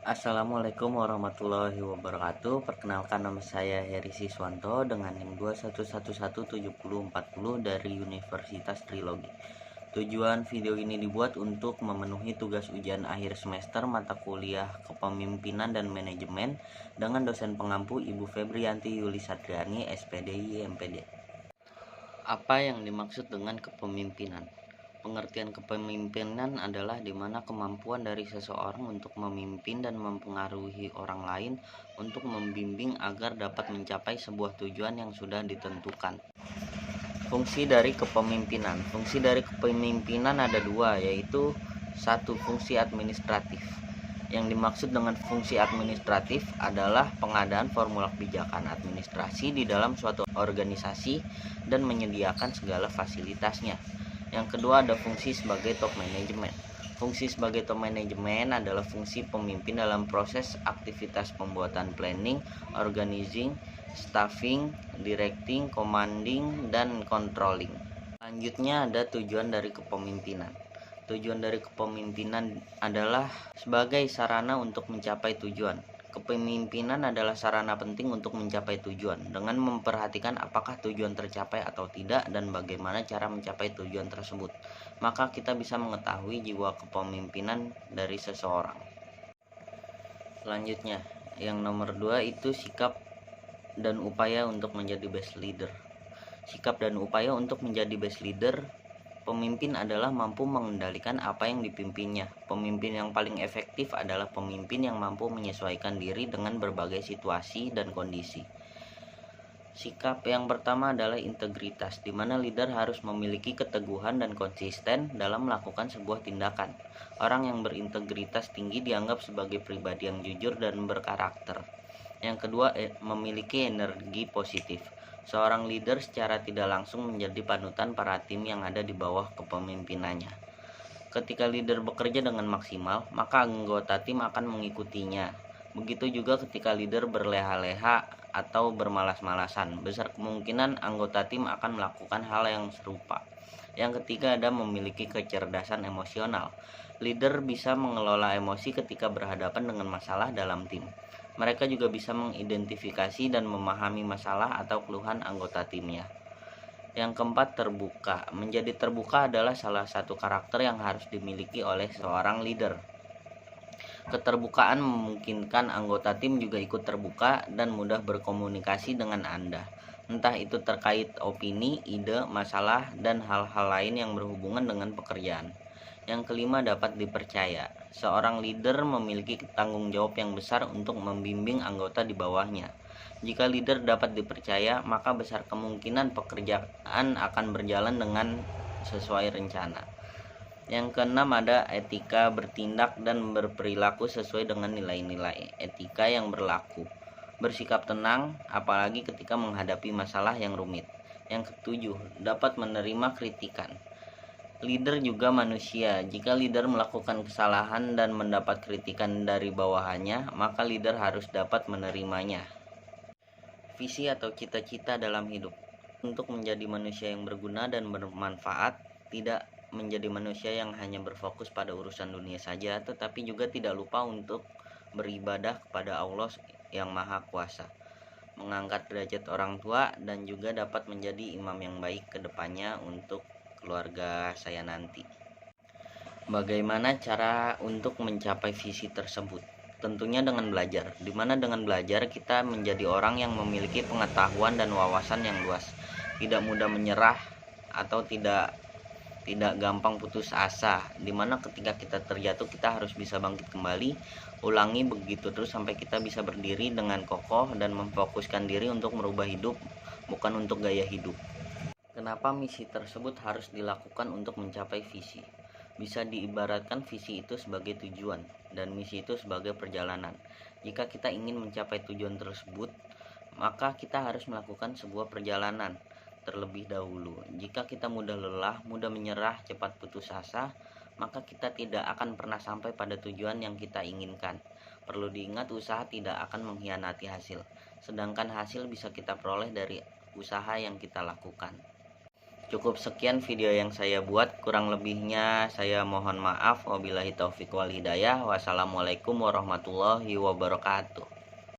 Assalamualaikum warahmatullahi wabarakatuh. Perkenalkan, nama saya Heri Siswanto dengan NIM 2111740 dari Universitas Trilogi. Tujuan video ini dibuat untuk memenuhi tugas ujian akhir semester mata kuliah Kepemimpinan dan Manajemen dengan dosen pengampu Ibu Febrianti Yuli Satriani, SPDI MPD. Apa yang dimaksud dengan kepemimpinan? Pengertian kepemimpinan adalah di mana kemampuan dari seseorang untuk memimpin dan mempengaruhi orang lain untuk membimbing agar dapat mencapai sebuah tujuan yang sudah ditentukan. Fungsi dari kepemimpinan. Fungsi dari kepemimpinan ada dua, yaitu satu, fungsi administratif. Yang dimaksud dengan fungsi administratif adalah pengadaan formula kebijakan administrasi di dalam suatu organisasi dan menyediakan segala fasilitasnya. Yang kedua ada fungsi sebagai top management. Fungsi sebagai top management adalah fungsi pemimpin dalam proses aktivitas pembuatan planning, organizing, staffing, directing, commanding, dan controlling. Selanjutnya ada tujuan dari kepemimpinan. Tujuan dari kepemimpinan adalah sebagai sarana untuk mencapai tujuan. Kepemimpinan adalah sarana penting untuk mencapai tujuan dengan memperhatikan apakah tujuan tercapai atau tidak dan bagaimana cara mencapai tujuan tersebut. Maka kita bisa mengetahui jiwa kepemimpinan dari seseorang. Selanjutnya, yang nomor 2 itu sikap dan upaya untuk menjadi best leader. Sikap dan upaya untuk menjadi best leader. Pemimpin adalah mampu mengendalikan apa yang dipimpinnya. Pemimpin yang paling efektif adalah pemimpin yang mampu menyesuaikan diri dengan berbagai situasi dan kondisi. Sikap yang pertama adalah integritas, di mana leader harus memiliki keteguhan dan konsisten dalam melakukan sebuah tindakan. Orang yang berintegritas tinggi dianggap sebagai pribadi yang jujur dan berkarakter. Yang kedua, memiliki energi positif. Seorang leader secara tidak langsung menjadi panutan para tim yang ada di bawah kepemimpinannya. Ketika leader bekerja dengan maksimal, maka anggota tim akan mengikutinya. Begitu juga ketika leader berleha-leha atau bermalas-malasan, besar kemungkinan anggota tim akan melakukan hal yang serupa. Yang ketiga ada memiliki kecerdasan emosional. Leader bisa mengelola emosi ketika berhadapan dengan masalah dalam tim. Mereka juga bisa mengidentifikasi dan memahami masalah atau keluhan anggota timnya. Yang keempat, terbuka. Menjadi terbuka adalah salah satu karakter yang harus dimiliki oleh seorang leader. Keterbukaan memungkinkan anggota tim juga ikut terbuka dan mudah berkomunikasi dengan Anda. Entah itu terkait opini, ide, masalah, dan hal-hal lain yang berhubungan dengan pekerjaan. Yang kelima, dapat dipercaya. Seorang leader memiliki tanggung jawab yang besar untuk membimbing anggota di bawahnya. Jika leader dapat dipercaya, maka besar kemungkinan pekerjaan akan berjalan dengan sesuai rencana. Yang keenam ada etika bertindak dan berperilaku sesuai dengan nilai-nilai etika yang berlaku. Bersikap tenang, apalagi ketika menghadapi masalah yang rumit. Yang ketujuh, dapat menerima kritikan. Leader juga manusia. Jika leader melakukan kesalahan dan mendapat kritikan dari bawahannya, maka leader harus dapat menerimanya. Visi atau cita-cita dalam hidup. Untuk menjadi manusia yang berguna dan bermanfaat, tidak menjadi manusia yang hanya berfokus pada urusan dunia saja, tetapi juga tidak lupa untuk beribadah kepada Allah yang Maha Kuasa, mengangkat derajat orang tua, dan juga dapat menjadi imam yang baik ke depannya untuk keluarga saya nanti. Bagaimana cara untuk mencapai visi tersebut? Tentunya dengan belajar, dimana dengan belajar kita menjadi orang yang memiliki pengetahuan dan wawasan yang luas, tidak mudah menyerah atau tidak gampang putus asa, dimana ketika kita terjatuh kita harus bisa bangkit kembali, ulangi begitu terus sampai kita bisa berdiri dengan kokoh dan memfokuskan diri untuk merubah hidup, bukan untuk gaya hidup. Kenapa misi tersebut harus dilakukan untuk mencapai visi? Bisa diibaratkan visi itu sebagai tujuan dan misi itu sebagai perjalanan. Jika kita ingin mencapai tujuan tersebut, maka kita harus melakukan sebuah perjalanan terlebih dahulu. Jika kita mudah lelah, mudah menyerah, cepat putus asa, maka kita tidak akan pernah sampai pada tujuan yang kita inginkan. Perlu diingat, usaha tidak akan mengkhianati hasil, sedangkan hasil bisa kita peroleh dari usaha yang kita lakukan. Cukup sekian video yang saya buat, kurang lebihnya saya mohon maaf. Wabillahi taufik wal hidayah. Wassalamualaikum warahmatullahi wabarakatuh.